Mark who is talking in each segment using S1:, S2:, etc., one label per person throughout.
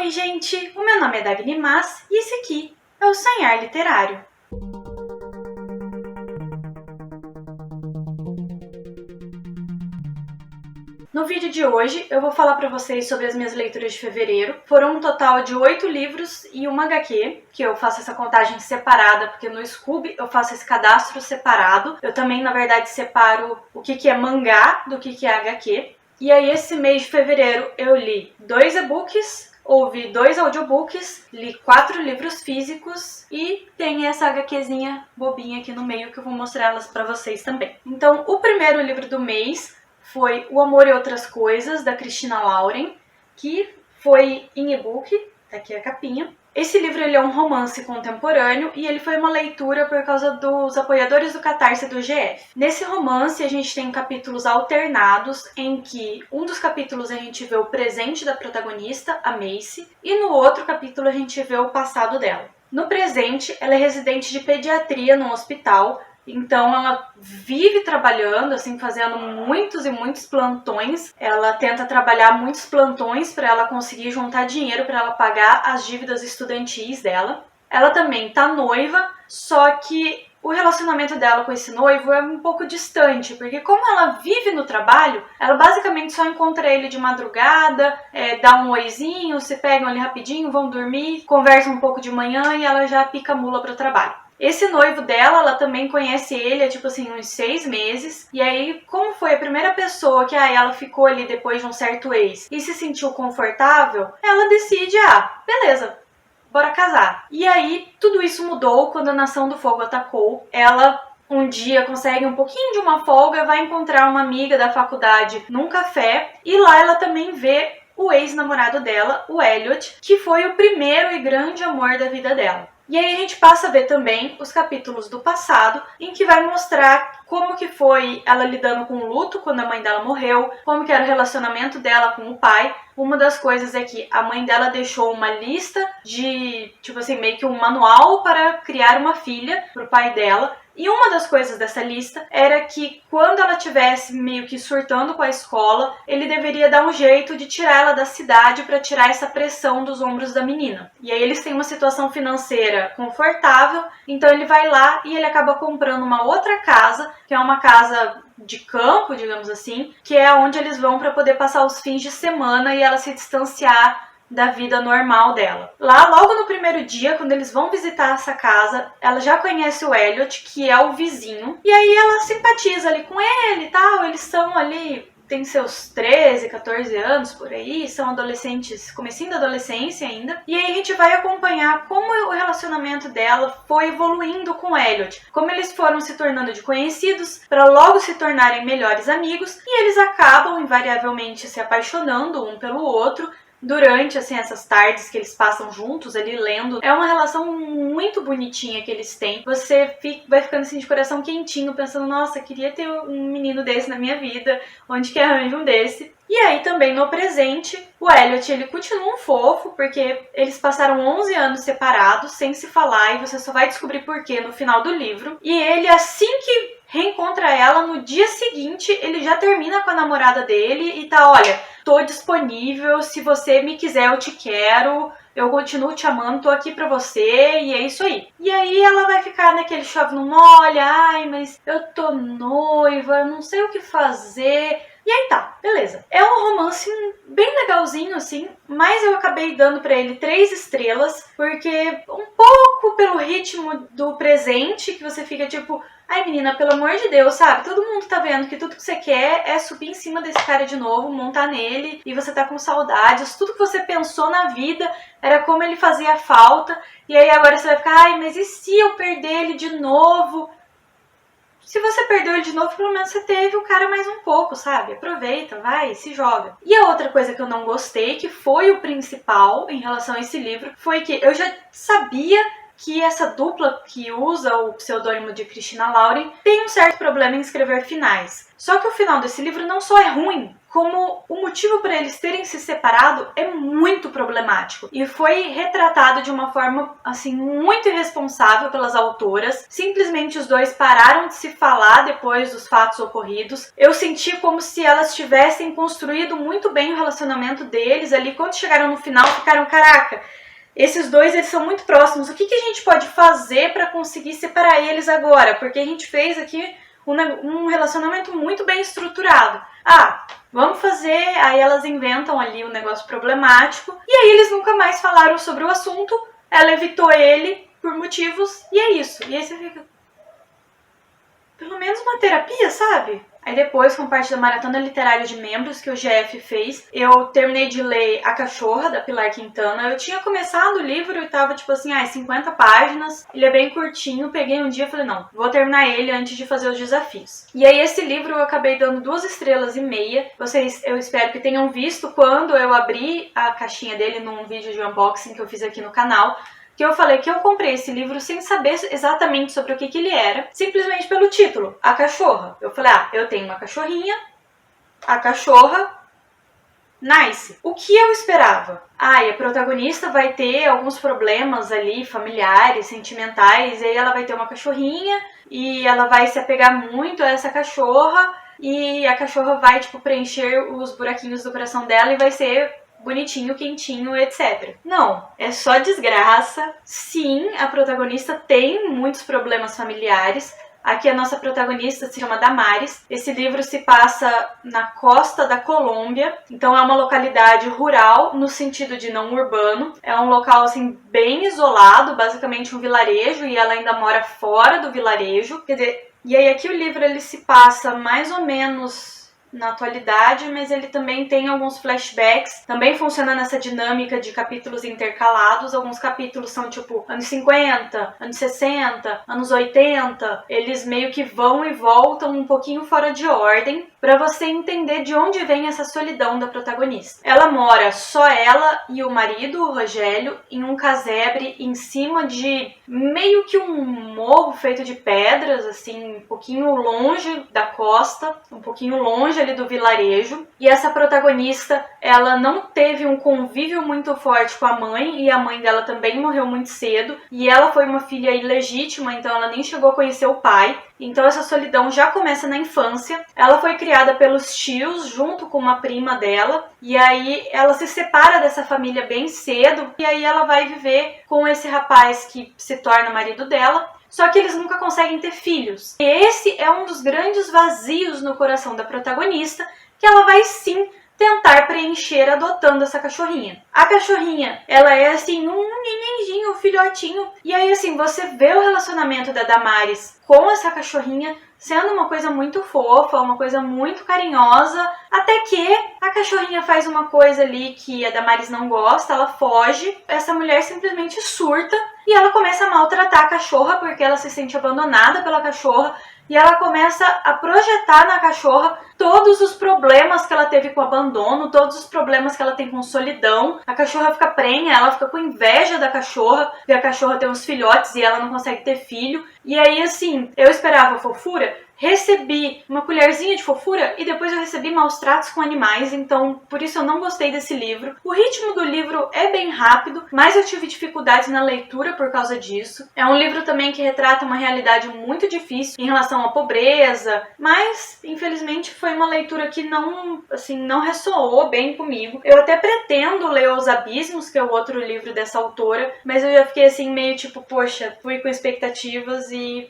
S1: Oi gente, o meu nome é Dagny Mas e esse aqui é o Sonhar Literário. No vídeo de hoje eu vou falar para vocês sobre as minhas leituras de fevereiro. Foram um total de 8 livros e uma HQ, que eu faço essa contagem separada, porque no Scoob eu faço esse cadastro separado. Eu também, na verdade, separo o que é mangá do que é HQ. E aí, esse mês de fevereiro, eu li 2 e-books, ouvi 2 audiobooks, li 4 livros físicos e tem essa HQzinha bobinha aqui no meio que eu vou mostrar elas pra vocês também. Então, o primeiro livro do mês foi O Amor e Outras Coisas, da Christina Lauren, que foi em e-book, tá aqui a capinha. Esse livro ele é um romance contemporâneo e ele foi uma leitura por causa dos apoiadores do Catarse do GF. Nesse romance a gente tem capítulos alternados em que um dos capítulos a gente vê o presente da protagonista, a Macy, e no outro capítulo a gente vê o passado dela. No presente, ela é residente de pediatria num hospital, então ela vive trabalhando, assim, fazendo muitos e muitos plantões. Ela tenta trabalhar muitos plantões para ela conseguir juntar dinheiro para ela pagar as dívidas estudantis dela. Ela também tá noiva, só que o relacionamento dela com esse noivo é um pouco distante, porque como ela vive no trabalho, ela basicamente só encontra ele de madrugada, dá um oizinho, se pegam ali rapidinho, vão dormir, conversam um pouco de manhã e ela já pica a mula para o trabalho. Esse noivo dela, ela também conhece ele há, tipo assim, uns 6 meses. E aí, como foi a primeira pessoa que ela ficou ali depois de um certo ex e se sentiu confortável, ela decide, beleza, bora casar. E aí, tudo isso mudou quando a Nação do Fogo atacou. Ela um dia consegue um pouquinho de uma folga, vai encontrar uma amiga da faculdade num café. E lá ela também vê o ex-namorado dela, o Elliot, que foi o primeiro e grande amor da vida dela. E aí a gente passa a ver também os capítulos do passado, em que vai mostrar como que foi ela lidando com o luto quando a mãe dela morreu, como que era o relacionamento dela com o pai. Uma das coisas é que a mãe dela deixou uma lista de, tipo assim, meio que um manual para criar uma filha pro pai dela. E uma das coisas dessa lista era que quando ela estivesse meio que surtando com a escola, ele deveria dar um jeito de tirar ela da cidade para tirar essa pressão dos ombros da menina. E aí eles têm uma situação financeira confortável, então ele vai lá e ele acaba comprando uma outra casa, que é uma casa de campo, digamos assim, que é onde eles vão para poder passar os fins de semana e ela se distanciar da vida normal dela. Lá, logo no primeiro dia, quando eles vão visitar essa casa, ela já conhece o Elliot, que é o vizinho, e aí ela simpatiza ali com ele e tal, eles são ali, tem seus 13, 14 anos por aí, são adolescentes, comecinho da adolescência ainda, e aí a gente vai acompanhar como o relacionamento dela foi evoluindo com o Elliot, como eles foram se tornando de conhecidos, para logo se tornarem melhores amigos, e eles acabam invariavelmente se apaixonando um pelo outro, durante, assim, essas tardes que eles passam juntos ali lendo. É uma relação muito bonitinha que eles têm. Você vai ficando assim de coração quentinho, pensando, nossa, queria ter um menino desse na minha vida, onde que arranjo um desse? E aí também no presente, o Elliot, ele continua um fofo, porque eles passaram 11 anos separados, sem se falar, e você só vai descobrir por quê no final do livro. E ele, assim que reencontra ela, no dia seguinte, ele já termina com a namorada dele e tá, olha, tô disponível, se você me quiser eu te quero, eu continuo te amando, tô aqui pra você, e é isso aí. E aí ela vai ficar naquele chove não molha, ai, mas eu tô noiva, eu não sei o que fazer. E aí tá, beleza. É um romance bem legalzinho, assim, mas eu acabei dando pra ele 3 estrelas, porque um pouco pelo ritmo do presente, que você fica tipo, ai menina, pelo amor de Deus, sabe? Todo mundo tá vendo que tudo que você quer é subir em cima desse cara de novo, montar nele, e você tá com saudades, tudo que você pensou na vida era como ele fazia falta, e aí agora você vai ficar, ai, mas e se eu perder ele de novo? Se você perdeu ele de novo, pelo menos você teve o cara mais um pouco, sabe? Aproveita, vai, se joga. E a outra coisa que eu não gostei, que foi o principal em relação a esse livro, foi que eu já sabia que essa dupla que usa o pseudônimo de Christina Lauren tem um certo problema em escrever finais. Só que o final desse livro não só é ruim, como o motivo para eles terem se separado é muito problemático e foi retratado de uma forma assim muito irresponsável pelas autoras. Simplesmente os dois pararam de se falar depois dos fatos ocorridos. Eu senti como se elas tivessem construído muito bem o relacionamento deles ali. Quando chegaram no final, ficaram, caraca, esses dois eles são muito próximos. O que a gente pode fazer para conseguir separar eles agora? Porque a gente fez aqui um relacionamento muito bem estruturado. Vamos fazer, aí elas inventam ali um negócio problemático, e aí eles nunca mais falaram sobre o assunto, ela evitou ele por motivos, e é isso. E aí você fica... Pelo menos uma terapia, sabe? Aí depois, com parte da maratona literária de membros que o GF fez, eu terminei de ler A Cachorra, da Pilar Quintana. Eu tinha começado o livro e tava tipo assim, 50 páginas. Ele é bem curtinho, peguei um dia e falei, não, vou terminar ele antes de fazer os desafios. E aí esse livro eu acabei dando 2,5 estrelas. Vocês, eu espero que tenham visto quando eu abri a caixinha dele num vídeo de unboxing que eu fiz aqui no canal, que eu falei que eu comprei esse livro sem saber exatamente sobre o que ele era, simplesmente pelo título, A Cachorra. Eu falei, eu tenho uma cachorrinha, a cachorra, nice. O que eu esperava? E a protagonista vai ter alguns problemas ali, familiares, sentimentais, e aí ela vai ter uma cachorrinha, e ela vai se apegar muito a essa cachorra, e a cachorra vai, preencher os buraquinhos do coração dela e vai ser bonitinho, quentinho, etc. Não, é só desgraça. Sim, a protagonista tem muitos problemas familiares. Aqui a nossa protagonista se chama Damares. Esse livro se passa na costa da Colômbia, então é uma localidade rural no sentido de não urbano. É um local assim bem isolado, basicamente um vilarejo, e ela ainda mora fora do vilarejo. Quer dizer, e aí aqui o livro ele se passa mais ou menos na atualidade, mas ele também tem alguns flashbacks, também funciona nessa dinâmica de capítulos intercalados. Alguns capítulos são tipo anos 50, anos 60, anos 80, eles meio que vão e voltam um pouquinho fora de ordem, para você entender de onde vem essa solidão da protagonista. Ela mora só ela e o marido, o Rogério, em um casebre em cima de meio que um morro feito de pedras, assim, um pouquinho longe da costa, um pouquinho longe ali do vilarejo. E essa protagonista, ela não teve um convívio muito forte com a mãe, e a mãe dela também morreu muito cedo, e ela foi uma filha ilegítima, então ela nem chegou a conhecer o pai. Então essa solidão já começa na infância. Ela foi criada pelos tios junto com uma prima dela, e aí ela se separa dessa família bem cedo, e aí ela vai viver com esse rapaz que se torna marido dela. Só que eles nunca conseguem ter filhos. E esse é um dos grandes vazios no coração da protagonista, que ela vai sim tentar preencher adotando essa cachorrinha. A cachorrinha, ela é assim, um nenenzinho, um filhotinho. E aí assim, você vê o relacionamento da Damares com essa cachorrinha sendo uma coisa muito fofa, uma coisa muito carinhosa, até que a cachorrinha faz uma coisa ali que a Damares não gosta, ela foge, essa mulher simplesmente surta e ela começa a maltratar a cachorra porque ela se sente abandonada pela cachorra, e ela começa a projetar na cachorra todos os problemas que ela teve com o abandono, todos os problemas que ela tem com solidão. A cachorra fica prenha, ela fica com inveja da cachorra, porque a cachorra tem uns filhotes e ela não consegue ter filho. E aí, assim, eu esperava fofura, recebi uma colherzinha de fofura e depois eu recebi maus tratos com animais, então por isso eu não gostei desse livro. O ritmo do livro é bem rápido, mas eu tive dificuldades na leitura por causa disso. É um livro também que retrata uma realidade muito difícil em relação à pobreza, mas infelizmente foi uma leitura que não ressoou bem comigo. Eu até pretendo ler Os Abismos, que é o outro livro dessa autora, mas eu já fiquei assim meio tipo, poxa, fui com expectativas e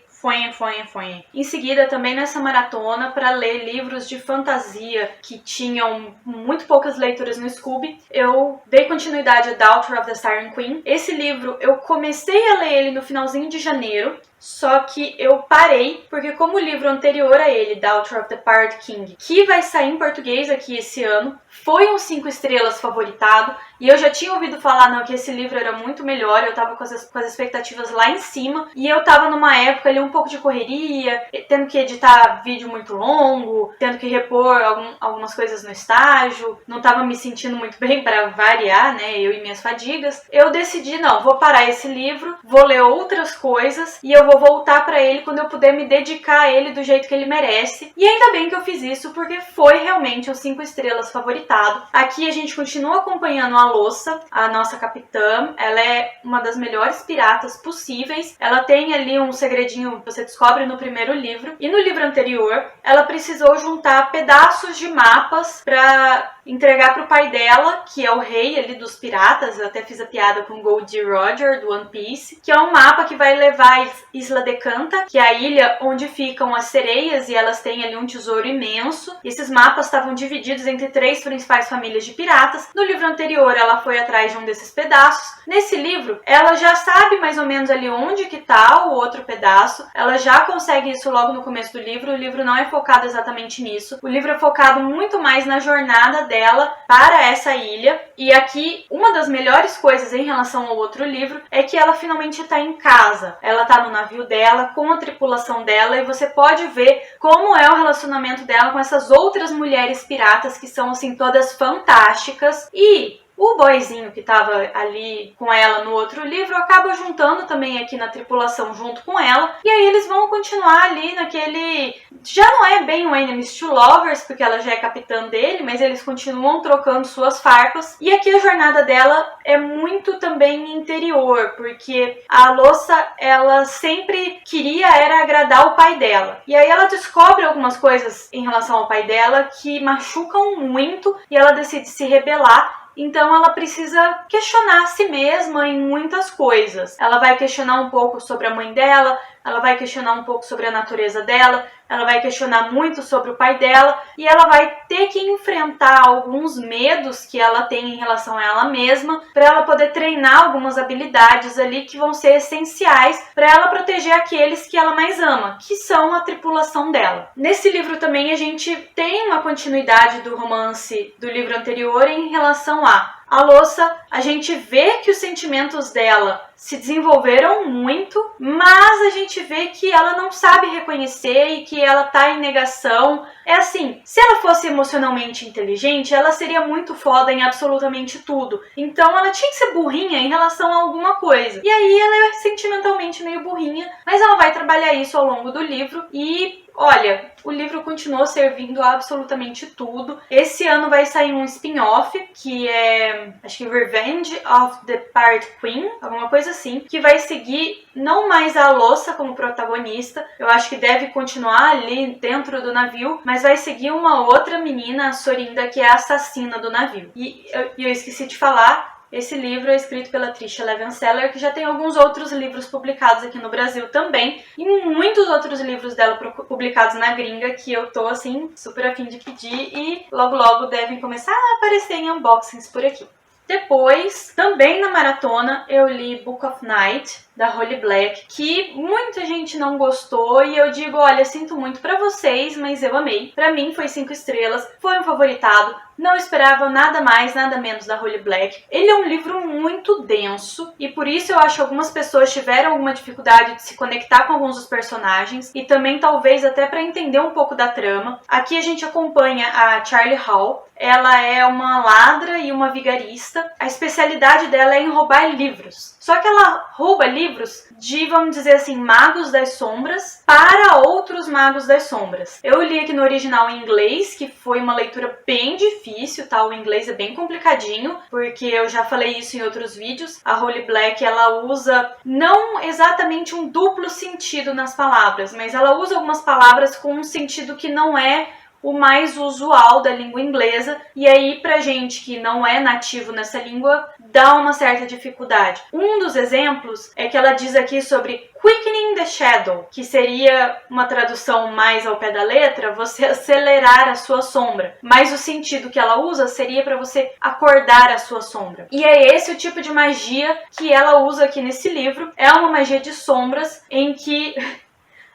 S1: foi. Em seguida, também nessa maratona, para ler livros de fantasia que tinham muito poucas leituras no Scooby, eu dei continuidade a Daughter of the Siren Queen. Esse livro, eu comecei a ler ele no finalzinho de janeiro, só que eu parei, porque como o livro anterior a ele, Daughter of the Pirate King, que vai sair em português aqui esse ano, foi um 5 estrelas favoritado, e eu já tinha ouvido falar que esse livro era muito melhor, eu tava com as expectativas lá em cima, e eu tava numa época ali um pouco de correria, tendo que editar vídeo muito longo, tendo que repor algumas coisas no estágio, não tava me sentindo muito bem pra variar, eu e minhas fadigas. Eu decidi, vou parar esse livro, vou ler outras coisas, e eu vou vou voltar pra ele quando eu puder me dedicar a ele do jeito que ele merece. E ainda bem que eu fiz isso, porque foi realmente o 5 estrelas favoritado. Aqui a gente continua acompanhando a Alossa, a nossa capitã. Ela é uma das melhores piratas possíveis. Ela tem ali um segredinho que você descobre no primeiro livro. E no livro anterior, ela precisou juntar pedaços de mapas pra entregar pro pai dela, que é o rei ali dos piratas. Eu até fiz a piada com Goldie Roger, do One Piece, que é um mapa que vai levar a Isla de Canta, que é a ilha onde ficam as sereias, e elas têm ali um tesouro imenso. Esses mapas estavam divididos entre 3 principais famílias de piratas. No livro anterior, ela foi atrás de um desses pedaços. Nesse livro, ela já sabe mais ou menos ali onde que tá o outro pedaço. Ela já consegue isso logo no começo do livro. O livro não é focado exatamente nisso. O livro é focado muito mais na jornada dela para essa ilha. E aqui, uma das melhores coisas em relação ao outro livro é que ela finalmente está em casa. Ela está no navio dela, com a tripulação dela, e você pode ver como é o relacionamento dela com essas outras mulheres piratas que são, assim, todas fantásticas. E o boyzinho que estava ali com ela no outro livro acaba juntando também aqui na tripulação junto com ela. E aí eles vão continuar ali naquele... Já não é bem o Enemies to Lovers, porque ela já é capitã dele, mas eles continuam trocando suas farpas. E aqui a jornada dela é muito também interior, porque a Alossa, ela sempre queria era agradar o pai dela. E aí ela descobre algumas coisas em relação ao pai dela que machucam muito e ela decide se rebelar. Então ela precisa questionar a si mesma em muitas coisas. Ela vai questionar um pouco sobre a mãe dela, ela vai questionar um pouco sobre a natureza dela, ela vai questionar muito sobre o pai dela e ela vai ter que enfrentar alguns medos que ela tem em relação a ela mesma para ela poder treinar algumas habilidades ali que vão ser essenciais para ela proteger aqueles que ela mais ama, que são a tripulação dela. Nesse livro também a gente tem uma continuidade do romance do livro anterior em relação a Alossa. A gente vê que os sentimentos dela se desenvolveram muito, mas a gente vê que ela não sabe reconhecer e que ela tá em negação. É assim, se ela fosse emocionalmente inteligente, ela seria muito foda em absolutamente tudo. Então ela tinha que ser burrinha em relação a alguma coisa. E aí ela é sentimentalmente meio burrinha, mas ela vai trabalhar isso ao longo do livro e... Olha, o livro continuou servindo a absolutamente tudo. Esse ano vai sair um spin-off, que é, acho que Revenge of the Pirate Queen, alguma coisa assim, que vai seguir não mais a Alossa como protagonista. Eu acho que deve continuar ali dentro do navio, mas vai seguir uma outra menina, a Sorinda, que é a assassina do navio. E eu esqueci de falar... Esse livro é escrito pela Tricia Levenseller, que já tem alguns outros livros publicados aqui no Brasil também, e muitos outros livros dela publicados na gringa, que eu tô, assim, super afim de pedir, e logo logo devem começar a aparecer em unboxings por aqui. Depois, também na maratona, eu li Book of Night, da Holly Black, que muita gente não gostou, e eu digo, olha, sinto muito pra vocês, mas eu amei. Pra mim foi 5 estrelas, foi um favoritado, não esperava nada mais, nada menos da Holly Black. Ele é um livro muito denso, e por isso eu acho que algumas pessoas tiveram alguma dificuldade de se conectar com alguns dos personagens, e também talvez até pra entender um pouco da trama. Aqui a gente acompanha a Charlie Hall. Ela é uma ladra e uma vigarista. A especialidade dela é em roubar livros. Só que ela rouba livros de, vamos dizer assim, magos das sombras para outros magos das sombras. Eu li aqui no original em inglês, que foi uma leitura bem difícil, tá? O inglês é bem complicadinho, porque eu já falei isso em outros vídeos. A Holly Black, ela usa não exatamente um duplo sentido nas palavras, mas ela usa algumas palavras com um sentido que não é o mais usual da língua inglesa, e aí pra gente que não é nativo nessa língua, dá uma certa dificuldade. Um dos exemplos é que ela diz aqui sobre quickening the shadow, que seria uma tradução mais ao pé da letra, você acelerar a sua sombra, mas o sentido que ela usa seria para você acordar a sua sombra. E é esse o tipo de magia que ela usa aqui nesse livro. É uma magia de sombras em que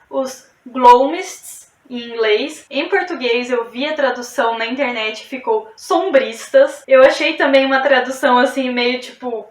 S1: os glow mists, em inglês. Em português eu vi a tradução na internet, ficou sombristas. Eu achei também uma tradução assim meio tipo,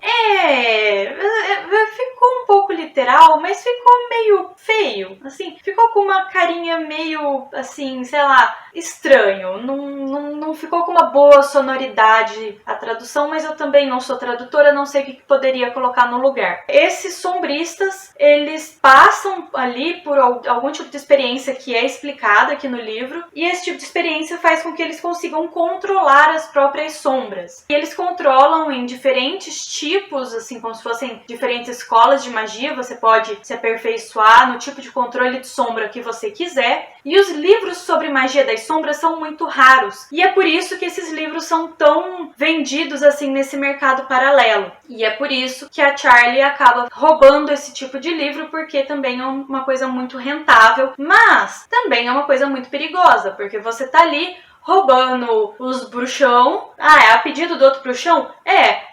S1: ficou um pouco literal, mas ficou meio feio, assim, ficou com uma carinha meio assim, sei lá, estranho. Não ficou com uma boa sonoridade a tradução, mas eu também não sou tradutora, não sei o que poderia colocar no lugar. Esses sombristas, eles passam ali por algum tipo de experiência que é explicada aqui no livro, e esse tipo de experiência faz com que eles consigam controlar as próprias sombras. E eles controlam em diferentes tipos, assim, como se fossem diferentes escolas de magia. Você pode se aperfeiçoar no tipo de controle de sombra que você quiser. E os livros sobre magia das sombras são muito raros. E é por isso que esses livros são tão vendidos assim nesse mercado paralelo. E é por isso que a Charlie acaba roubando esse tipo de livro, porque também é uma coisa muito rentável, mas também é uma coisa muito perigosa, porque você tá ali roubando os bruxão. É a pedido do outro bruxão?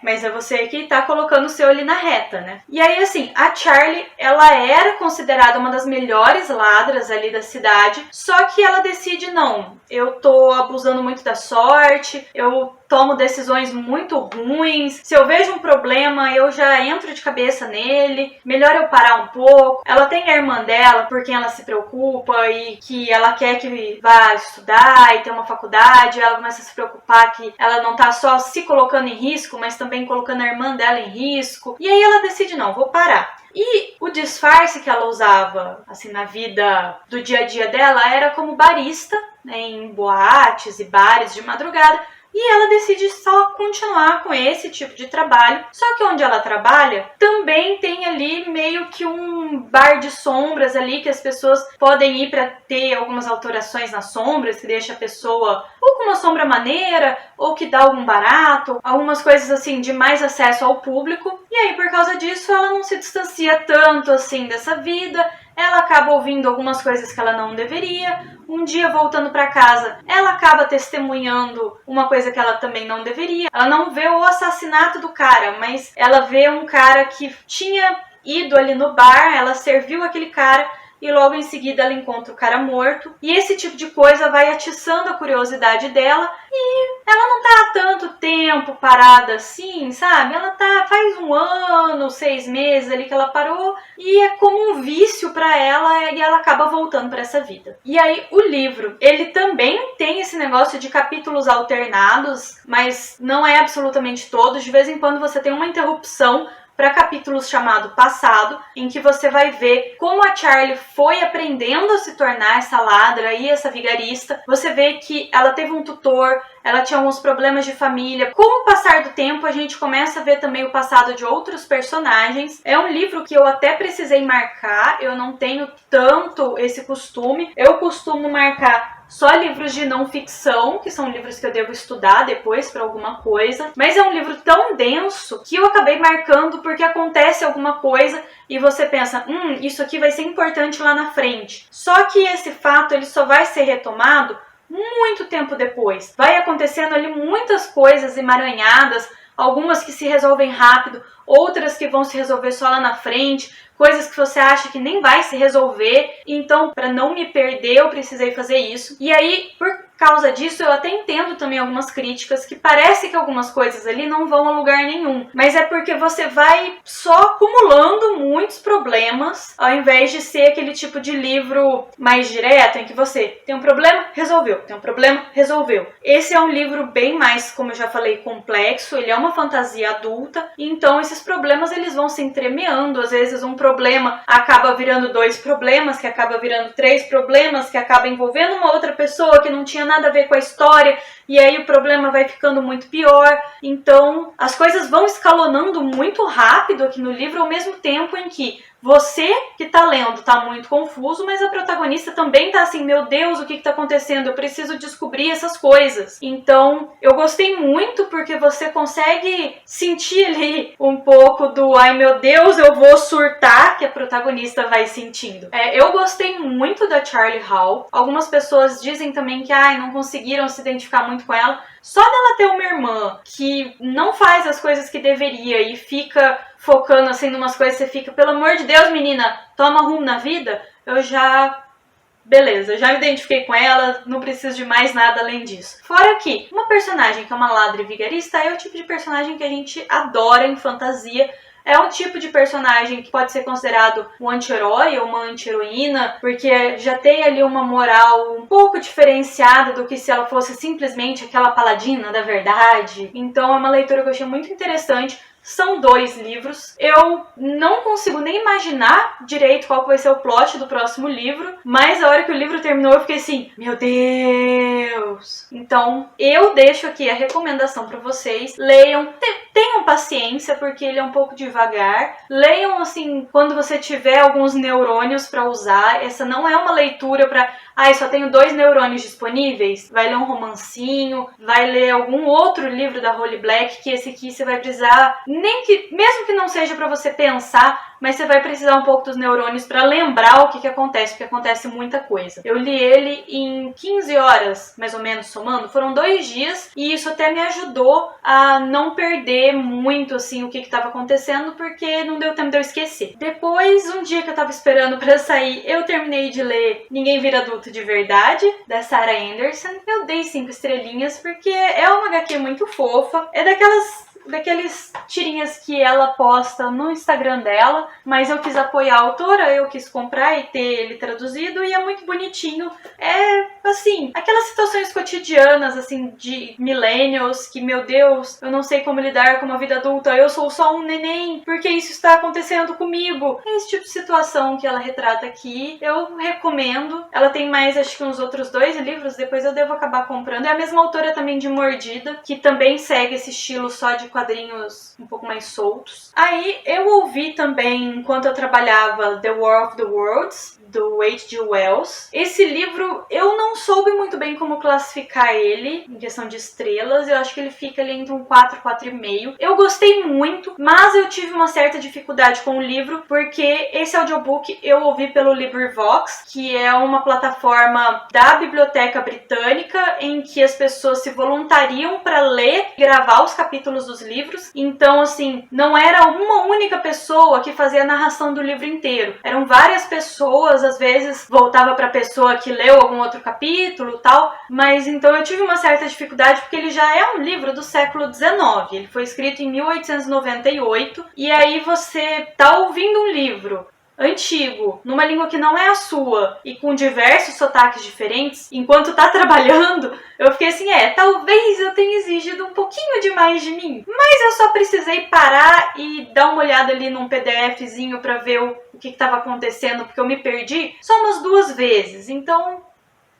S1: Mas é você que tá colocando o seu ali na reta, né? E aí, assim, a Charlie, ela era considerada uma das melhores ladras ali da cidade, só que ela decide, não, eu tô abusando muito da sorte, eu tomo decisões muito ruins, se eu vejo um problema, eu já entro de cabeça nele, melhor eu parar um pouco. Ela tem a irmã dela, por quem ela se preocupa e que ela quer que vá estudar e ter uma faculdade. Ela começa a se preocupar que ela não tá só se colocando em risco, mas também colocando a irmã dela em risco. E aí ela decide, não, vou parar. E o disfarce que ela usava, assim, na vida do dia a dia dela era como barista, né, em boates e bares de madrugada. E ela decide só continuar com esse tipo de trabalho. Só que onde ela trabalha, também tem ali meio que um bar de sombras ali, que as pessoas podem ir para ter algumas alterações nas sombras, que deixa a pessoa ou com uma sombra maneira, ou que dá algum barato, algumas coisas assim de mais acesso ao público. E aí, por causa disso, ela não se distancia tanto assim dessa vida. Ela acaba ouvindo algumas coisas que ela não deveria. Um dia, voltando para casa, ela acaba testemunhando uma coisa que ela também não deveria. Ela não vê o assassinato do cara, mas ela vê um cara que tinha ido ali no bar, ela serviu aquele cara e logo em seguida ela encontra o cara morto. E esse tipo de coisa vai atiçando a curiosidade dela e ela não tá há tanto tempo parada assim, sabe? Ela tá faz 1 ano, 6 meses ali que ela parou e é como um vício pra ela e ela acaba voltando pra essa vida. E aí o livro, ele também tem esse negócio de capítulos alternados, mas não é absolutamente todos. De vez em quando você tem uma interrupção para capítulos chamado Passado, em que você vai ver como a Charlie foi aprendendo a se tornar essa ladra e essa vigarista. Você vê que ela teve um tutor, ela tinha alguns problemas de família. Com o passar do tempo, a gente começa a ver também o passado de outros personagens. É um livro que eu até precisei marcar, eu não tenho tanto esse costume. Eu costumo marcar só livros de não ficção, que são livros que eu devo estudar depois para alguma coisa. Mas é um livro tão denso que eu acabei marcando porque acontece alguma coisa e você pensa, isso aqui vai ser importante lá na frente. Só que esse fato ele só vai ser retomado muito tempo depois. Vai acontecendo ali muitas coisas emaranhadas, algumas que se resolvem rápido, outras que vão se resolver só lá na frente, coisas que você acha que nem vai se resolver. Então, para não me perder, eu precisei fazer isso. E aí, por causa disso, eu até entendo também algumas críticas que parece que algumas coisas ali não vão a lugar nenhum. Mas é porque você vai só acumulando muitos problemas, ao invés de ser aquele tipo de livro mais direto, em que você tem um problema, resolveu. Tem um problema, resolveu. Esse é um livro bem mais, como eu já falei, complexo. Ele é uma fantasia adulta. Então, esses problemas eles vão se entremeando. Às vezes, um problema acaba virando 2 problemas, que acaba virando 3 problemas, que acaba envolvendo uma outra pessoa que não tinha nada a ver com a história, e aí o problema vai ficando muito pior. Então, as coisas vão escalonando muito rápido aqui no livro, ao mesmo tempo em que você que tá lendo tá muito confuso, mas a protagonista também tá assim, meu Deus, o que tá acontecendo? Eu preciso descobrir essas coisas. Então, eu gostei muito porque você consegue sentir ali um pouco do ai meu Deus, eu vou surtar, que a protagonista vai sentindo. Eu gostei muito da Charlie Hall. Algumas pessoas dizem também que não conseguiram se identificar muito com ela. Só dela ter uma irmã que não faz as coisas que deveria e fica focando assim numas coisas, você fica, pelo amor de Deus, menina, toma rumo na vida, eu já beleza, já me identifiquei com ela, não preciso de mais nada além disso. Fora que uma personagem que é uma ladra vigarista é o tipo de personagem que a gente adora em fantasia. É um tipo de personagem que pode ser considerado um anti-herói ou uma anti-heroína, porque já tem ali uma moral um pouco diferenciada do que se ela fosse simplesmente aquela paladina da verdade. Então é uma leitura que eu achei muito interessante. São 2 livros. Eu não consigo nem imaginar direito qual vai ser o plot do próximo livro, mas a hora que o livro terminou eu fiquei assim, meu Deus! Então eu deixo aqui a recomendação para vocês. Leiam, tenham paciência, porque ele é um pouco devagar. Leiam assim, quando você tiver alguns neurônios para usar. Essa não é uma leitura para só tenho 2 neurônios disponíveis. Vai ler um romancinho, vai ler algum outro livro da Holly Black, que esse aqui você vai precisar, mesmo que não seja para você pensar, mas você vai precisar um pouco dos neurônios para lembrar o que acontece, porque acontece muita coisa. Eu li ele em 15 horas, mais ou menos, somando. Foram 2 dias, e isso até me ajudou a não perder muito, assim, o que estava acontecendo, porque não deu tempo de eu esquecer. Depois, um dia que eu tava esperando para sair, eu terminei de ler Ninguém Vira Adulto de Verdade, da Sarah Anderson. Eu dei 5 estrelinhas, porque é uma HQ muito fofa. É daqueles tirinhas que ela posta no Instagram dela, mas eu quis apoiar a autora, eu quis comprar e ter ele traduzido, e é muito bonitinho. É, assim, aquelas situações cotidianas, assim, de millennials, que, meu Deus, eu não sei como lidar com uma vida adulta, eu sou só um neném, porque isso está acontecendo comigo? É esse tipo de situação que ela retrata aqui, eu recomendo. Ela tem mais, acho que uns outros 2 livros, depois eu devo acabar comprando. É a mesma autora também de Mordida, que também segue esse estilo só de quadrinhos um pouco mais soltos. Aí eu ouvi também, enquanto eu trabalhava, The War of the Worlds, do H.G. Wells. Esse livro, eu não soube muito bem como classificar ele, em questão de estrelas. Eu acho que ele fica ali entre um 4 e 4,5. Eu gostei muito, mas eu tive uma certa dificuldade com o livro, porque esse audiobook eu ouvi pelo LibriVox, que é uma plataforma da Biblioteca Britânica, em que as pessoas se voluntariam para ler e gravar os capítulos dos livros. Então, assim, não era uma única pessoa que fazia a narração do livro inteiro. Eram várias pessoas, às vezes voltava para a pessoa que leu algum outro capítulo, tal. Mas então eu tive uma certa dificuldade, porque ele já é um livro do século XIX. Ele foi escrito em 1898. E aí você tá ouvindo um livro antigo, numa língua que não é a sua e com diversos sotaques diferentes, enquanto tá trabalhando, eu fiquei assim, talvez eu tenha exigido um pouquinho demais de mim, mas eu só precisei parar e dar uma olhada ali num PDFzinho pra ver o que estava acontecendo, porque eu me perdi só umas 2 vezes, então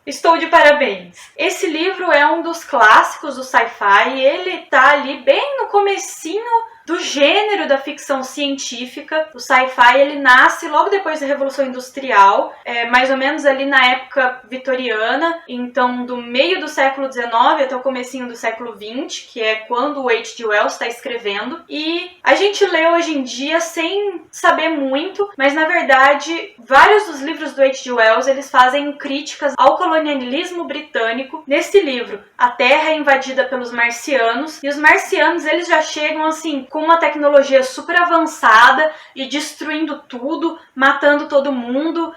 S1: estou de parabéns. Esse livro é um dos clássicos do sci-fi, ele tá ali bem no comecinho do gênero da ficção científica. O sci-fi, ele nasce logo depois da Revolução Industrial, mais ou menos ali na época vitoriana, então do meio do século XIX até o comecinho do século XX, que é quando o H.G. Wells está escrevendo. E a gente lê hoje em dia sem saber muito, mas na verdade vários dos livros do H.G. Wells, eles fazem críticas ao colonialismo britânico. Nesse livro, a Terra é invadida pelos marcianos, e os marcianos, eles já chegam assim com uma tecnologia super avançada e destruindo tudo, matando todo mundo,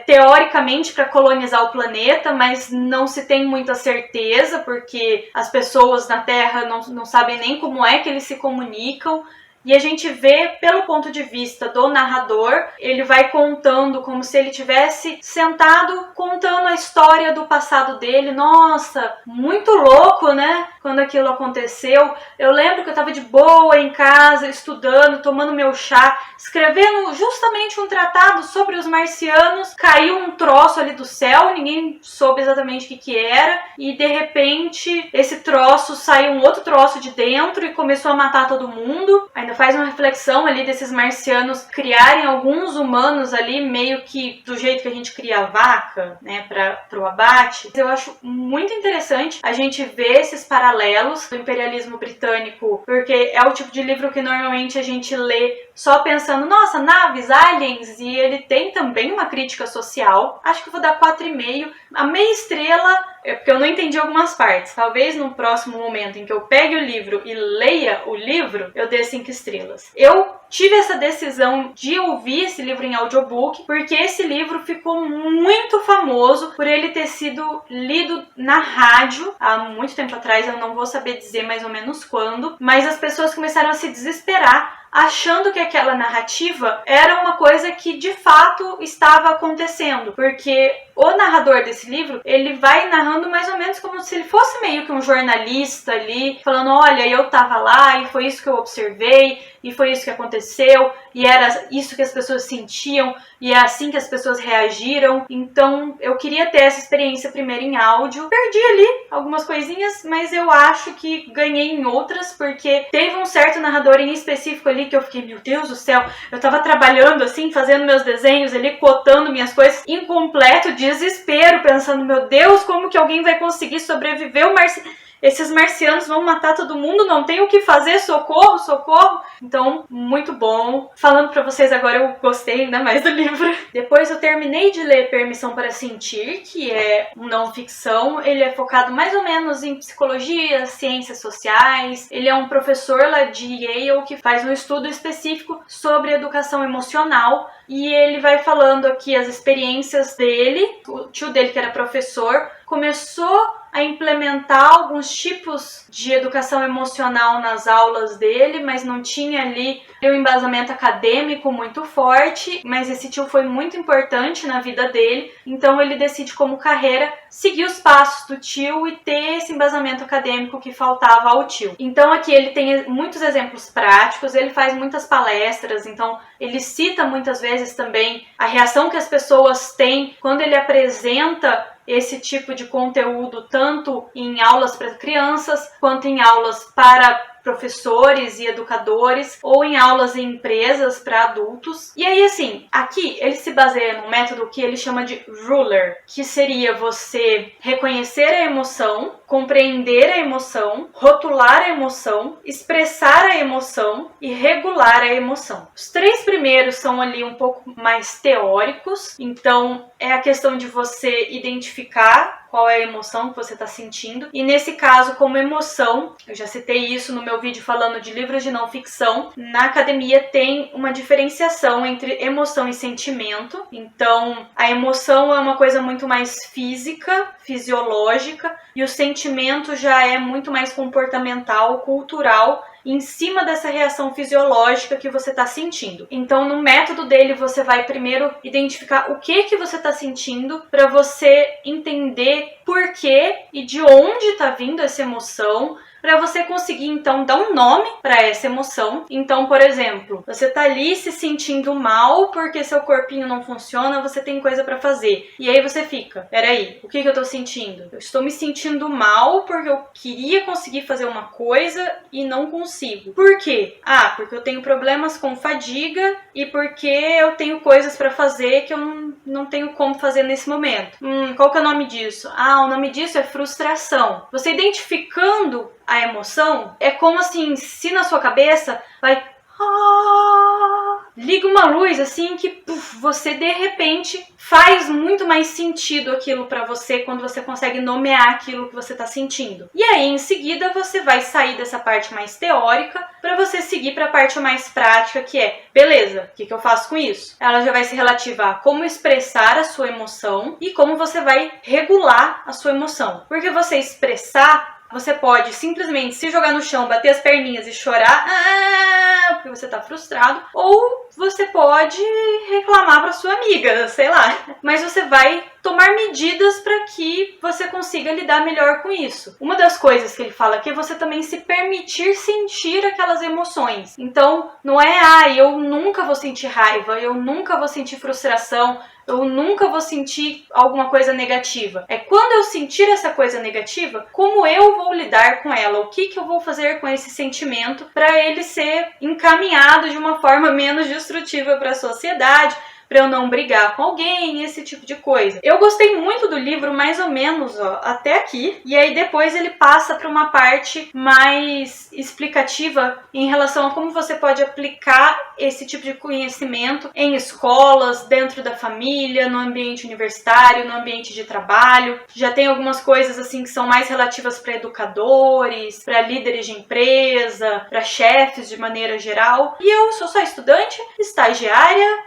S1: teoricamente para colonizar o planeta, mas não se tem muita certeza, porque as pessoas na Terra não sabem nem como é que eles se comunicam. E a gente vê pelo ponto de vista do narrador, ele vai contando como se ele tivesse sentado contando a história do passado dele. Nossa, muito louco, né? Quando aquilo aconteceu. Eu lembro que eu estava de boa em casa, estudando, tomando meu chá, escrevendo justamente um tratado sobre os marcianos. Caiu um troço ali do céu, ninguém soube exatamente o que era. E de repente, esse troço saiu um outro troço de dentro e começou a matar todo mundo. Ainda faz uma reflexão ali desses marcianos criarem alguns humanos ali meio que do jeito que a gente cria a vaca, né, pro abate. Eu acho muito interessante a gente ver esses paralelos do imperialismo britânico, porque é o tipo de livro que normalmente a gente lê só pensando, nossa, naves, aliens, e ele tem também uma crítica social. Acho que eu vou dar 4,5. A meia estrela É porque eu não entendi algumas partes. Talvez no próximo momento em que eu pegue o livro e leia o livro, eu dê 5 estrelas. Eu tive essa decisão de ouvir esse livro em audiobook, porque esse livro ficou muito famoso por ele ter sido lido na rádio há muito tempo atrás, eu não vou saber dizer mais ou menos quando, mas as pessoas começaram a se desesperar, achando que aquela narrativa era uma coisa que de fato estava acontecendo, porque o narrador desse livro, ele vai narrando mais ou menos como se ele fosse meio que um jornalista ali, falando, olha, eu tava lá e foi isso que eu observei, e foi isso que aconteceu, e era isso que as pessoas sentiam, e é assim que as pessoas reagiram. Então eu queria ter essa experiência primeiro em áudio. Perdi ali algumas coisinhas, mas eu acho que ganhei em outras, porque teve um certo narrador em específico ali que eu fiquei, meu Deus do céu, eu tava trabalhando assim, fazendo meus desenhos ali, cotando minhas coisas, incompleto, desespero, pensando, meu Deus, como que alguém vai conseguir sobreviver? Esses marcianos vão matar todo mundo, não tem o que fazer, socorro, socorro. Então, muito bom. Falando pra vocês agora, eu gostei ainda mais do livro. Depois eu terminei de ler Permissão para Sentir, que é um não ficção. Ele é focado mais ou menos em psicologia, ciências sociais. Ele é um professor lá de Yale que faz um estudo específico sobre educação emocional. E ele vai falando aqui as experiências dele. O tio dele, que era professor, começou a implementar alguns tipos de educação emocional nas aulas dele, mas não tinha ali um embasamento acadêmico muito forte, mas esse tio foi muito importante na vida dele, então ele decide como carreira seguir os passos do tio e ter esse embasamento acadêmico que faltava ao tio. Então aqui ele tem muitos exemplos práticos, ele faz muitas palestras, então ele cita muitas vezes também a reação que as pessoas têm quando ele apresenta esse tipo de conteúdo tanto em aulas para crianças quanto em aulas para professores e educadores ou em aulas em empresas para adultos. E aí assim, aqui ele se baseia num método que ele chama de ruler, que seria você reconhecer a emoção, compreender a emoção, rotular a emoção, expressar a emoção e regular a emoção. Os 3 primeiros são ali um pouco mais teóricos, então é a questão de você identificar qual é a emoção que você está sentindo. E nesse caso, como emoção, eu já citei isso no meu vídeo falando de livros de não ficção, na academia tem uma diferenciação entre emoção e sentimento. Então, a emoção é uma coisa muito mais física, fisiológica, e o sentimento já é muito mais comportamental, cultural, em cima dessa reação fisiológica que você está sentindo. Então, no método dele, você vai primeiro identificar o que você está sentindo para você entender por quê e de onde está vindo essa emoção, para você conseguir, então, dar um nome para essa emoção. Então, por exemplo, você tá ali se sentindo mal porque seu corpinho não funciona, você tem coisa para fazer. E aí você fica, peraí, o que eu tô sentindo? Eu estou me sentindo mal porque eu queria conseguir fazer uma coisa e não consigo. Por quê? Ah, porque eu tenho problemas com fadiga e porque eu tenho coisas para fazer que eu não tenho como fazer nesse momento. Qual que é o nome disso? Ah, o nome disso é frustração. Você identificando a emoção, é como assim, se na sua cabeça vai liga uma luz assim que você de repente faz muito mais sentido aquilo pra você quando você consegue nomear aquilo que você tá sentindo. E aí em seguida você vai sair dessa parte mais teórica pra você seguir pra parte mais prática, que é, beleza, o que eu faço com isso? Ela já vai se relativar a como expressar a sua emoção e como você vai regular a sua emoção. Porque você expressar, você pode simplesmente se jogar no chão, bater as perninhas e chorar porque você tá frustrado, ou você pode reclamar pra sua amiga, sei lá. Mas você vai tomar medidas para que você consiga lidar melhor com isso. Uma das coisas que ele fala aqui é você também se permitir sentir aquelas emoções. Então, não é, eu nunca vou sentir raiva, eu nunca vou sentir frustração, eu nunca vou sentir alguma coisa negativa. É quando eu sentir essa coisa negativa, como eu vou lidar com ela? O que eu vou fazer com esse sentimento para ele ser encaminhado de uma forma menos destrutiva para a sociedade, pra eu não brigar com alguém, esse tipo de coisa. Eu gostei muito do livro, mais ou menos, até aqui, e aí depois ele passa para uma parte mais explicativa em relação a como você pode aplicar esse tipo de conhecimento em escolas, dentro da família, no ambiente universitário, no ambiente de trabalho. Já tem algumas coisas assim que são mais relativas para educadores, para líderes de empresa, para chefes de maneira geral. E eu sou só estudante, estagiária,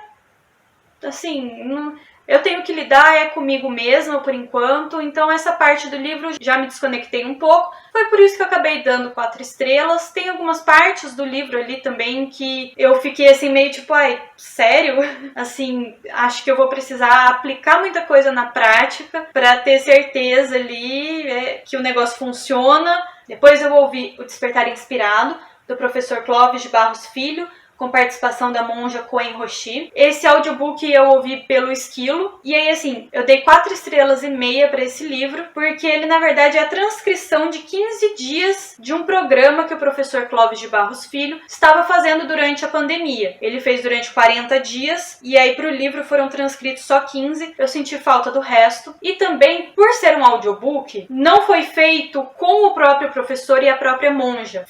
S1: assim, eu tenho que lidar comigo mesma por enquanto, então essa parte do livro já me desconectei um pouco, foi por isso que eu acabei dando 4 estrelas. Tem algumas partes do livro ali também que eu fiquei assim meio tipo, ai, sério? Assim, acho que eu vou precisar aplicar muita coisa na prática para ter certeza ali que o negócio funciona. Depois eu ouvi O Despertar Inspirado, do professor Clóvis de Barros Filho, com participação da monja Coen Roshi. Esse audiobook eu ouvi pelo Esquilo. E aí, assim, eu dei 4 estrelas e meia para esse livro, porque ele, na verdade, é a transcrição de 15 dias de um programa que o professor Clóvis de Barros Filho estava fazendo durante a pandemia. Ele fez durante 40 dias, e aí para o livro foram transcritos só 15. Eu senti falta do resto. E também, por ser um audiobook, não foi feito com o próprio professor e a própria monja.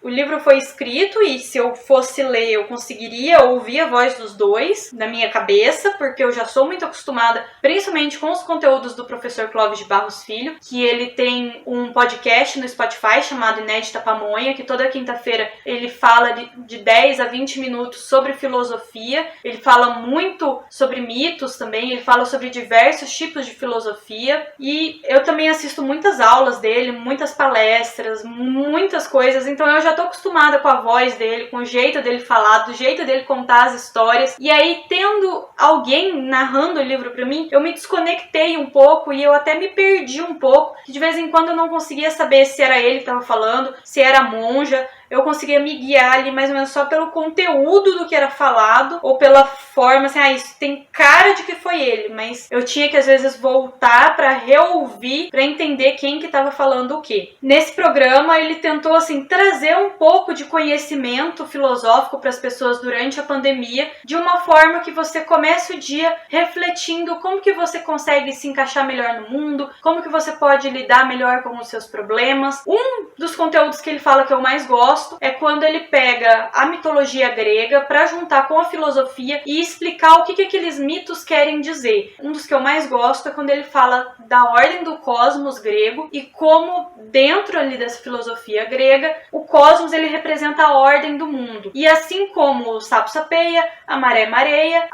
S1: O livro foi escrito e se eu fosse ler, eu conseguiria ouvir a voz dos dois na minha cabeça, porque eu já sou muito acostumada, principalmente com os conteúdos do professor Clóvis de Barros Filho, que ele tem um podcast no Spotify chamado Inédita Pamonha, que toda quinta-feira ele fala de 10 a 20 minutos sobre filosofia. Ele fala muito sobre mitos também, ele fala sobre diversos tipos de filosofia, e eu também assisto muitas aulas dele, muitas palestras, muitas coisas, então eu já tô acostumada com a voz dele, com o jeito dele falar, do jeito dele contar as histórias. E aí, tendo alguém narrando o livro pra mim, eu me desconectei um pouco e eu até me perdi um pouco, que de vez em quando eu não conseguia saber se era ele que tava falando, se era a monja. Eu conseguia me guiar ali mais ou menos só pelo conteúdo do que era falado, ou pela forma, assim, isso tem cara de que foi ele, mas eu tinha que às vezes voltar para reouvir, para entender quem que estava falando o quê. Nesse programa ele tentou assim trazer um pouco de conhecimento filosófico para as pessoas durante a pandemia, de uma forma que você comece o dia refletindo como que você consegue se encaixar melhor no mundo, como que você pode lidar melhor com os seus problemas. Um dos conteúdos que ele fala que eu mais gosto é quando ele pega a mitologia grega para juntar com a filosofia e explicar o que aqueles mitos querem dizer. Um dos que eu mais gosto é quando ele fala da ordem do cosmos grego e como dentro ali dessa filosofia grega, o cosmos ele representa a ordem do mundo. E assim como o sapo sapeia, a maré mareia,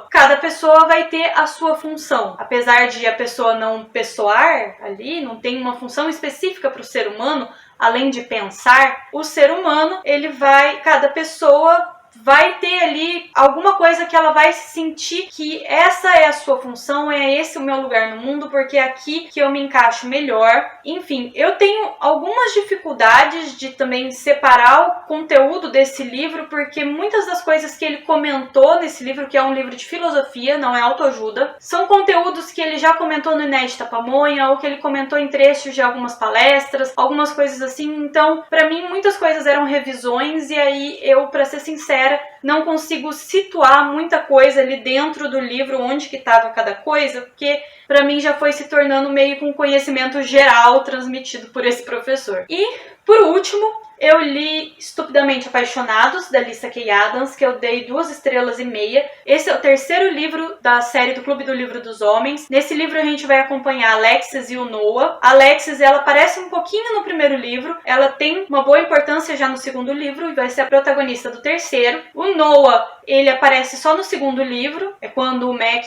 S1: cada pessoa vai ter a sua função. Apesar de a pessoa não pessoar ali, não tem uma função específica para o ser humano, além de pensar, o ser humano, cada pessoa vai ter ali alguma coisa que ela vai sentir que essa é a sua função, é esse o meu lugar no mundo, porque é aqui que eu me encaixo melhor. Enfim, eu tenho algumas dificuldades de também separar o conteúdo desse livro, porque muitas das coisas que ele comentou nesse livro, que é um livro de filosofia, não é autoajuda, são conteúdos que ele já comentou no Inédita Pamonha, ou que ele comentou em trechos de algumas palestras, algumas coisas assim. Então, pra mim, muitas coisas eram revisões, e aí eu, pra ser sincera, não consigo situar muita coisa ali dentro do livro, onde que estava cada coisa, porque para mim já foi se tornando meio que um conhecimento geral transmitido por esse professor. E, por último, eu li Estupidamente Apaixonados, da Lyssa Kay Adams, que eu dei 2 estrelas e meia. Esse é o terceiro livro da série do Clube do Livro dos Homens. Nesse livro a gente vai acompanhar a Alexis e o Noah. A Alexis, ela aparece um pouquinho no primeiro livro, ela tem uma boa importância já no segundo livro e vai ser a protagonista do terceiro. O Noah, ele aparece só no segundo livro, é quando o Mac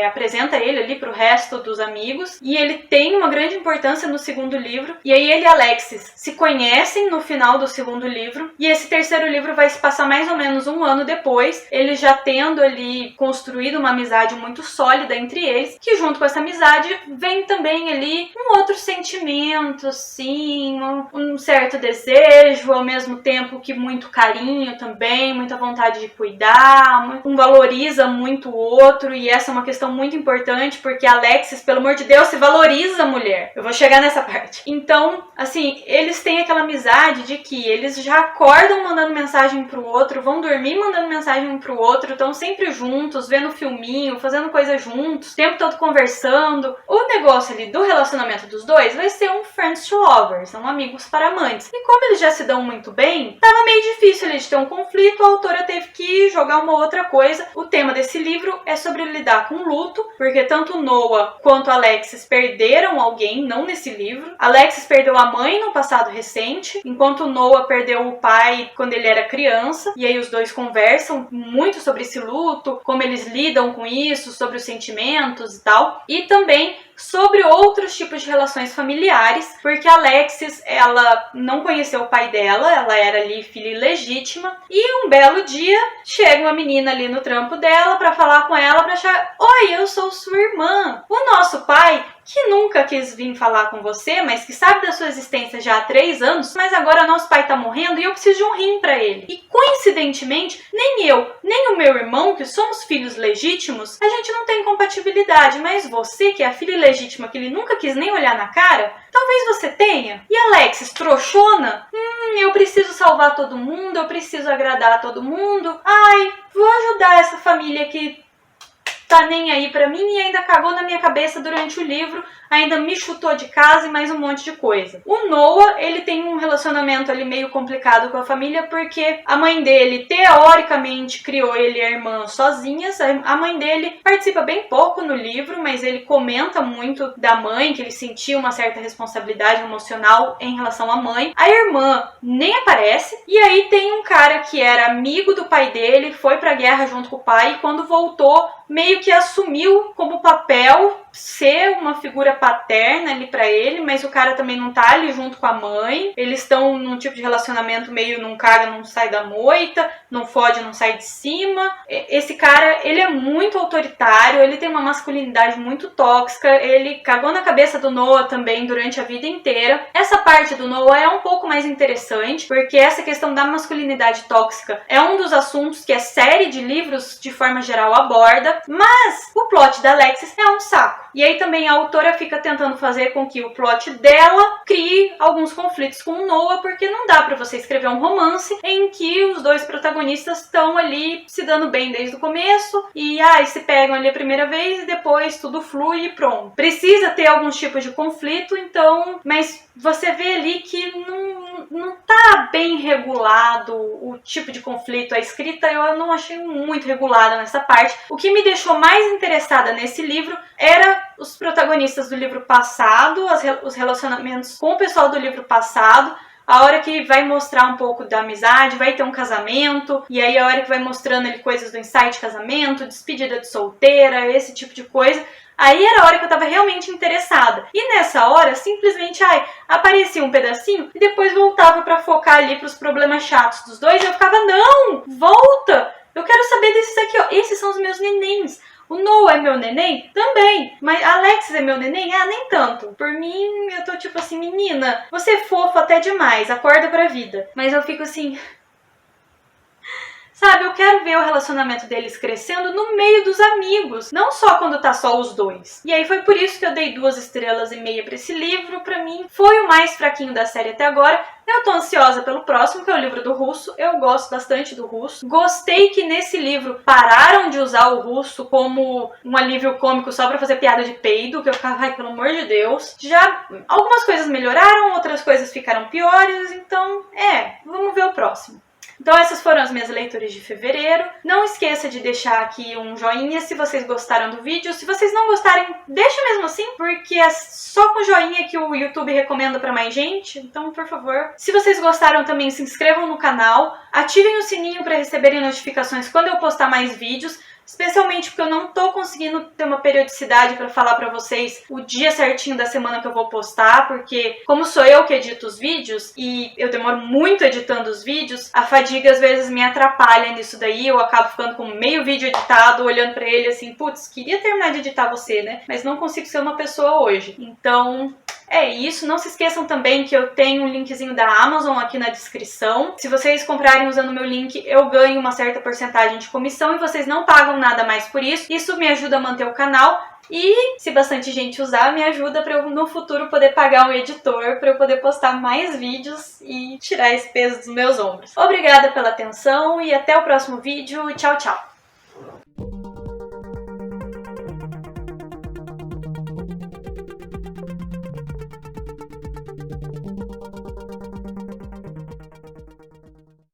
S1: apresenta ele ali pro resto dos amigos, e ele tem uma grande importância no segundo livro. E aí ele e a Alexis se conhecem no final do segundo livro, e esse terceiro livro vai se passar mais ou menos um ano depois, eles já tendo ali construído uma amizade muito sólida entre eles, que junto com essa amizade vem também ali um outro sentimento, assim, um certo desejo, ao mesmo tempo que muito carinho também, muita vontade de cuidar. ajudar, um valoriza muito o outro, e essa é uma questão muito importante, porque Alexis, pelo amor de Deus, se valoriza a mulher. Eu vou chegar nessa parte. Então, assim, eles têm aquela amizade de que eles já acordam mandando mensagem pro outro, vão dormir mandando mensagem um pro outro, estão sempre juntos, vendo filminho, fazendo coisa juntos, o tempo todo conversando. O negócio ali do relacionamento dos dois vai ser um friends to lovers, são amigos para amantes. E como eles já se dão muito bem, tava meio difícil ali de ter um conflito, a autora teve que jogar uma outra coisa. O tema desse livro é sobre lidar com luto, porque tanto Noah quanto Alexis perderam alguém, não nesse livro. Alexis perdeu a mãe no passado recente, enquanto Noah perdeu o pai quando ele era criança, e aí os dois conversam muito sobre esse luto, como eles lidam com isso, sobre os sentimentos e tal, e também sobre outros tipos de relações familiares, porque a Alexis, ela não conheceu o pai dela, ela era ali filha ilegítima, e um belo dia chega uma menina ali no trampo dela pra falar com ela, pra achar: oi, eu sou sua irmã. O nosso pai, que nunca quis vir falar com você, mas que sabe da sua existência já há 3 anos, mas agora nosso pai tá morrendo e eu preciso de um rim pra ele. E coincidentemente, nem eu, nem o meu irmão, que somos filhos legítimos, a gente não tem compatibilidade, mas você, que é a filha legítima que ele nunca quis nem olhar na cara, talvez você tenha. E Alexis, trouxona? Eu preciso salvar todo mundo, eu preciso agradar todo mundo. Ai, vou ajudar essa família que tá nem aí pra mim e ainda cagou na minha cabeça durante o livro, ainda me chutou de casa e mais um monte de coisa. O Noah, ele tem um relacionamento ali meio complicado com a família, porque a mãe dele, teoricamente, criou ele e a irmã sozinhas. A mãe dele participa bem pouco no livro, mas ele comenta muito da mãe, que ele sentia uma certa responsabilidade emocional em relação à mãe. A irmã nem aparece, e aí tem um cara que era amigo do pai dele, foi pra guerra junto com o pai, e quando voltou, meio que assumiu como papel ser uma figura paterna ali pra ele, mas o cara também não tá ali junto com a mãe. Eles estão num tipo de relacionamento meio não caga, não sai da moita, não fode, não sai de cima. Esse cara, ele é muito autoritário, ele tem uma masculinidade muito tóxica, ele cagou na cabeça do Noah também durante a vida inteira. Essa parte do Noah é um pouco mais interessante, porque essa questão da masculinidade tóxica é um dos assuntos que a série de livros, de forma geral, aborda, mas o plot da Alexis é um saco. E aí também a autora fica tentando fazer com que o plot dela crie alguns conflitos com o Noah, porque não dá pra você escrever um romance em que os dois protagonistas estão ali se dando bem desde o começo e se pegam ali a primeira vez e depois tudo flui e pronto. Precisa ter alguns tipos de conflito, então, mas você vê ali que não tá bem regulado o tipo de conflito. A escrita eu não achei muito regulada nessa parte. O que me deixou mais interessada nesse livro era os protagonistas do livro passado, os relacionamentos com o pessoal do livro passado. A hora que vai mostrar um pouco da amizade, vai ter um casamento, e aí a hora que vai mostrando ali coisas do ensaio de casamento, despedida de solteira, esse tipo de coisa. Aí era a hora que eu tava realmente interessada. E nessa hora, simplesmente, aparecia um pedacinho e depois voltava pra focar ali pros problemas chatos dos dois. E eu ficava: não, volta! Eu quero saber desses aqui, ó. Esses são os meus nenéns. O Noah é meu neném? Também. Mas a Alexis é meu neném? Nem tanto. Por mim, eu tô tipo assim: menina, você é fofa até demais, acorda pra vida. Mas eu fico assim... Sabe, eu quero ver o relacionamento deles crescendo no meio dos amigos, não só quando tá só os dois. E aí foi por isso que eu dei 2,5 estrelas pra esse livro. Pra mim, foi o mais fraquinho da série até agora. Eu tô ansiosa pelo próximo, que é o livro do russo. Eu gosto bastante do russo. Gostei que nesse livro pararam de usar o russo como um alívio cômico só pra fazer piada de peido, que eu ficava: ai, pelo amor de Deus. Já algumas coisas melhoraram, outras coisas ficaram piores, então, vamos ver o próximo. Então essas foram as minhas leituras de fevereiro. Não esqueça de deixar aqui um joinha se vocês gostaram do vídeo. Se vocês não gostarem, deixa mesmo assim, porque é só com joinha que o YouTube recomenda pra mais gente. Então, por favor. Se vocês gostaram também, se inscrevam no canal. Ativem o sininho para receberem notificações quando eu postar mais vídeos. Especialmente porque eu não tô conseguindo ter uma periodicidade para falar para vocês o dia certinho da semana que eu vou postar, porque como sou eu que edito os vídeos e eu demoro muito editando os vídeos, a fadiga às vezes me atrapalha nisso daí. Eu acabo ficando com meio vídeo editado, olhando para ele assim: putz, queria terminar de editar você, né? Mas não consigo ser uma pessoa hoje. Então... É isso, não se esqueçam também que eu tenho um linkzinho da Amazon aqui na descrição. Se vocês comprarem usando o meu link, eu ganho uma certa porcentagem de comissão e vocês não pagam nada mais por isso. Isso me ajuda a manter o canal e, se bastante gente usar, me ajuda para eu no futuro poder pagar um editor, para eu poder postar mais vídeos e tirar esse peso dos meus ombros. Obrigada pela atenção e até o próximo vídeo. Tchau, tchau!